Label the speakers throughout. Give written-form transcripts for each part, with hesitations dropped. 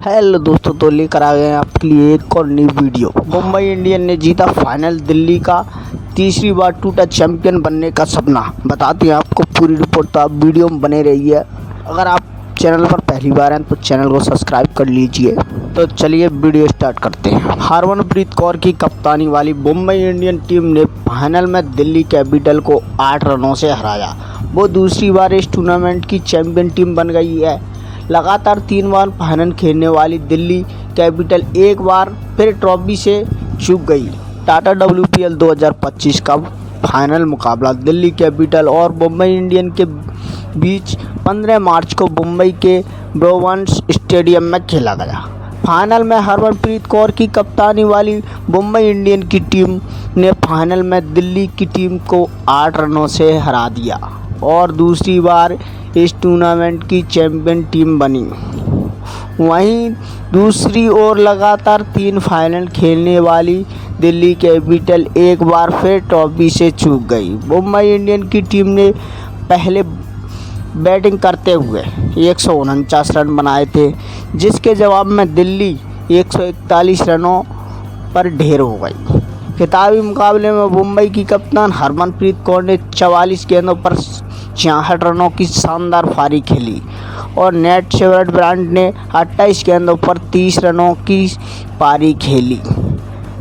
Speaker 1: Hello दोस्तों, तो लेकर आ गए हैं आपके लिए एक और नई वीडियो। मुंबई इंडियन ने जीता फाइनल। दिल्ली का तीसरी बार टूटा चैंपियन बनने का सपना। बताते हैं आपको पूरी रिपोर्ट, तो आप वीडियो में बने रहिए। अगर आप चैनल पर पहली बार हैं तो चैनल को सब्सक्राइब कर लीजिए। तो चलिए वीडियो स्टार्ट करते हैं। हरमनप्रीत कौर की कप्तानी वाली मुंबई इंडियन टीम ने फाइनल में दिल्ली कैपिटल को 8 रनों से हराया। वो दूसरी बार इस टूर्नामेंट की चैंपियन टीम बन गई है। लगातार 3 बार फाइनल खेलने वाली दिल्ली कैपिटल एक बार फिर ट्रॉफी से चूक गई। टाटा WPL 2025 का फाइनल मुकाबला दिल्ली कैपिटल और मुंबई इंडियन के बीच 15 मार्च को मुंबई के ब्रोवंस स्टेडियम में खेला गया। फाइनल में हरमनप्रीत कौर की कप्तानी वाली मुंबई इंडियन की टीम ने फाइनल में दिल्ली की टीम को 8 रनों से हरा दिया और दूसरी बार इस टूर्नामेंट की चैंपियन टीम बनी। वहीं दूसरी ओर लगातार 3 फाइनल खेलने वाली दिल्ली कैपिटल एक बार फिर ट्रॉफी से चूक गई। मुंबई इंडियन की टीम ने पहले बैटिंग करते हुए 149 रन बनाए थे, जिसके जवाब में दिल्ली 141 रनों पर ढेर हो गई। खिताबी मुकाबले में मुंबई की कप्तान हरमनप्रीत कौर ने 44 गेंदों पर 66 रनों की शानदार पारी खेली और नेट शेवरट ब्रांड ने 28 गेंदों पर 30 रनों की पारी खेली।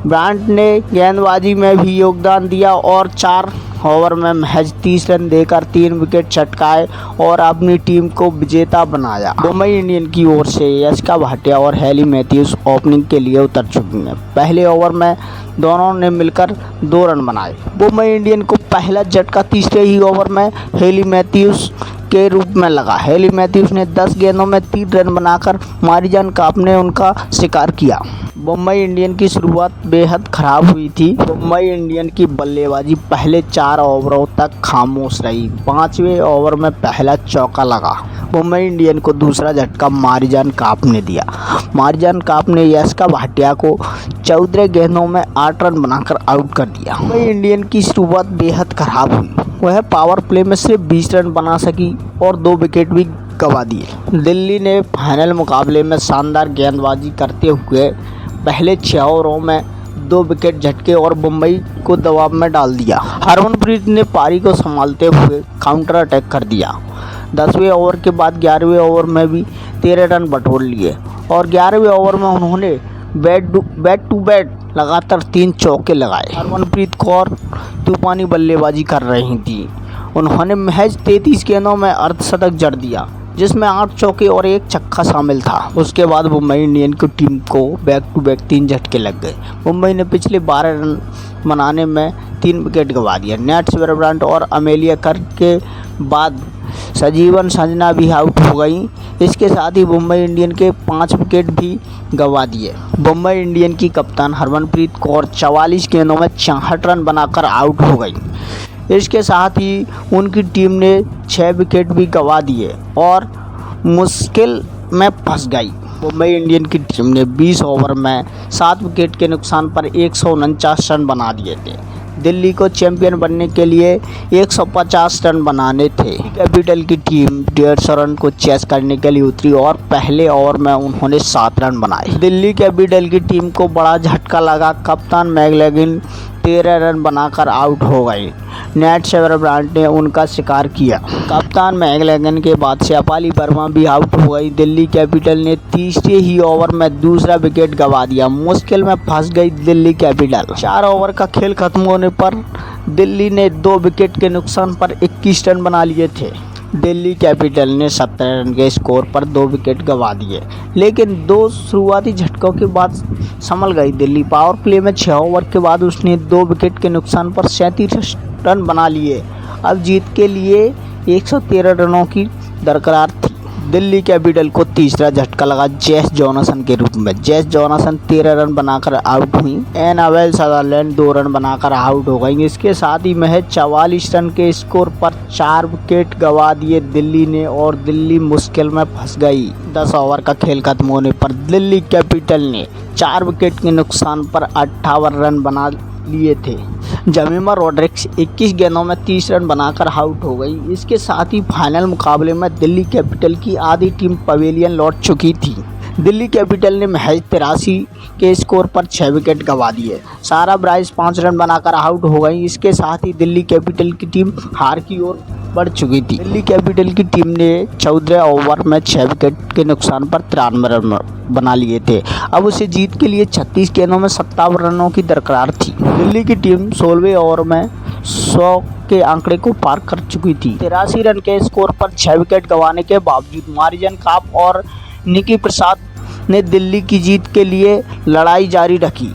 Speaker 1: ब्रांड ने गेंदबाजी में भी योगदान दिया और 4 ओवर में महज 30 रन देकर 3 विकेट चटकाए और अपनी टीम को विजेता बनाया। मुंबई इंडियन की ओर से यशका भाटिया और हेली मैथ्यूज ओपनिंग के लिए उतर चुकी हैं। पहले ओवर में दोनों ने मिलकर 2 रन बनाए। मुंबई इंडियन को पहला झटका तीसरे ही ओवर में हेली मैथ्यूज के रूप में लगा। हेली मैथ्यूज ने 10 गेंदों में 3 रन बनाकर मारिजान काप ने उनका शिकार किया। मुंबई इंडियन की शुरुआत बेहद खराब हुई थी। मुंबई इंडियन की बल्लेबाजी पहले 4 ओवरों तक खामोश रही। 5वें ओवर में पहला चौका लगा। मुंबई इंडियन को दूसरा झटका मारिजान काप ने दिया। मारिजान काप ने यशका भाटिया को 14 गेंदों में 8 रन बनाकर आउट कर दिया। मुंबई इंडियन की शुरुआत बेहद खराब हुई। वह पावर प्ले में सिर्फ 20 रन बना सकी और 2 विकेट भी गंवा दिए। दिल्ली ने फाइनल मुकाबले में शानदार गेंदबाजी करते हुए पहले 6 ओवरों में 2 विकेट झटके और मुंबई को दबाव में डाल दिया। हरमनप्रीत ने पारी को संभालते हुए काउंटर अटैक कर दिया। 10वें ओवर के बाद 11वें ओवर में भी 13 रन बटोर लिए और 11वें ओवर में उन्होंने बैट टू बैट लगातार 3 चौके लगाए। हरमनप्रीत कौर तूफानी बल्लेबाजी कर रही थी। उन्होंने महज 33 गेंदों में अर्धशतक जड़ दिया, जिसमें 8 चौके और 1 छक्का शामिल था। उसके बाद मुंबई इंडियन की टीम को बैक टू बैक 3 झटके लग गए। मुंबई ने पिछले 12 रन बनाने में 3 विकेट गंवा दिया। नेट शेवरट ब्रांड और अमेलिया कर के बाद संजीवन संजना भी आउट हो गई। इसके साथ ही मुंबई इंडियन के 5 विकेट भी गंवा दिए। मुंबई इंडियन की कप्तान हरमनप्रीत कौर 44 गेंदों में 66 रन बनाकर आउट हो गई। इसके साथ ही उनकी टीम ने 6 विकेट भी गंवा दिए और मुश्किल में फंस गई। मुंबई इंडियन की टीम ने 20 ओवर में 7 विकेट के नुकसान पर 149 रन बना दिए थे। दिल्ली को चैंपियन बनने के लिए 150 रन बनाने थे। कैपिटल की टीम 150 रन को चेस करने के लिए उतरी और पहले ओवर में उन्होंने 7 रन बनाए। दिल्ली कैपिटल की टीम को बड़ा झटका लगा। कप्तान मैकलेगन 13 रन बनाकर आउट हो गए। नेट शेवरट ब्रांड ने उनका शिकार किया। कप्तान मैकलेगन के बाद शेफाली वर्मा भी आउट हो गई। दिल्ली कैपिटल ने तीसरे ही ओवर में दूसरा विकेट गंवा दिया। मुश्किल में फंस गई दिल्ली कैपिटल। 4 ओवर का खेल खत्म होने पर दिल्ली ने 2 विकेट के नुकसान पर 21 रन बना लिए थे। दिल्ली कैपिटल ने 17 रन के स्कोर पर 2 विकेट गंवा दिए, लेकिन 2 शुरुआती झटकों के बाद संभल गई दिल्ली। पावर प्ले में 6 ओवर के बाद उसने 2 विकेट के नुकसान पर 37 रन बना लिए। अब जीत के लिए 113 रनों की दरकार थी। दिल्ली कैपिटल को तीसरा झटका लगा जेस जॉनसन के रूप में। जेस जॉनसन 13 रन बनाकर आउट हुई। एनाबेल सदरलैंड 2 रन बनाकर आउट हो गई। इसके साथ ही महज 44 रन के स्कोर पर 4 विकेट गंवा दिए दिल्ली ने और दिल्ली मुश्किल में फंस गई। 10 ओवर का खेल खत्म होने पर दिल्ली कैपिटल ने 4 विकेट के नुकसान पर 58 रन बना लिए थे। जमीमा रॉड्रिक्स 21 गेंदों में 30 रन बनाकर आउट हो गई। इसके साथ ही फाइनल मुकाबले में दिल्ली कैपिटल की आधी टीम पवेलियन लौट चुकी थी। दिल्ली कैपिटल ने महज 83 के स्कोर पर 6 विकेट गंवा दिए। सारा ब्राइस 5 रन बनाकर आउट हो गई। इसके साथ ही दिल्ली कैपिटल की टीम हार की ओर बढ़ चुकी थी। दिल्ली कैपिटल की टीम ने 14 ओवर में 6 विकेट के नुकसान पर 93 रन बना लिए थे। अब उसे जीत के लिए 36 गेंदों में 57 रनों की दरकार थी। दिल्ली की टीम 16वें ओवर में 100 के आंकड़े को पार कर चुकी थी। 83 रन के स्कोर पर 6 विकेट गंवाने के बावजूद मार्जन काप और निकी प्रसाद ने दिल्ली की जीत के लिए लड़ाई जारी रखी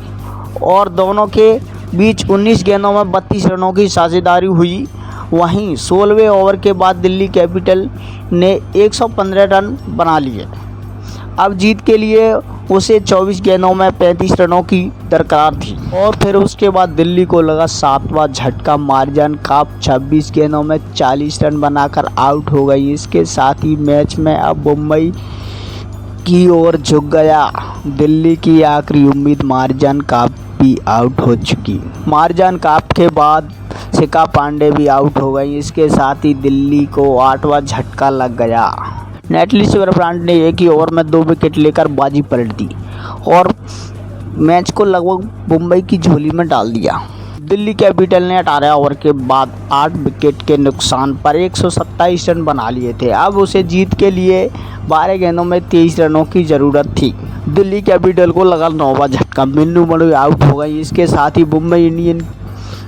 Speaker 1: और दोनों के बीच 19 गेंदों में 32 रनों की साझेदारी हुई। वहीं 16वें ओवर के बाद दिल्ली कैपिटल ने 115 रन बना लिए। अब जीत के लिए उसे 24 गेंदों में 35 रनों की दरकार थी और फिर उसके बाद दिल्ली को लगा 7वां झटका। मार्जन काप 26 गेंदों में 40 रन बनाकर आउट हो गई। इसके साथ ही मैच में अब मुंबई की ओर झुक गया। दिल्ली की आखिरी उम्मीद मार्जन काप भी आउट हो चुकी। मार्जन काप के बाद शिखा पांडे भी आउट हो गई। इसके साथ ही दिल्ली को 8वां झटका लग गया। नेटली शिवरब्रांड ने एक ही ओवर में 2 विकेट लेकर बाजी पलट दी और मैच को लगभग मुंबई की झोली में डाल दिया। दिल्ली कैपिटल ने 18 ओवर के बाद 8 विकेट के नुकसान पर 127 रन बना लिए थे। अब उसे जीत के लिए 12 गेंदों में 23 रनों की ज़रूरत थी। दिल्ली कैपिटल को लगा 9वां झटका। मिन्नू मडु आउट हो गई। इसके साथ ही मुंबई इंडियन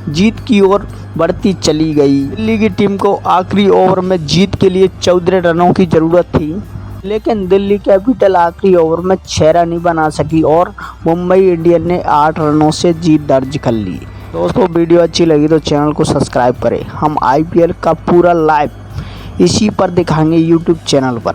Speaker 1: जीत की ओर बढ़ती चली गई। दिल्ली की टीम को आखिरी ओवर में जीत के लिए 14 रनों की ज़रूरत थी, लेकिन दिल्ली कैपिटल आखिरी ओवर में 6 रन ही बना सकी और मुंबई इंडियन ने 8 रनों से जीत दर्ज कर ली। दोस्तों, वीडियो अच्छी लगी तो चैनल को सब्सक्राइब करें। हम IPL का पूरा लाइव इसी पर दिखाएंगे YouTube चैनल पर।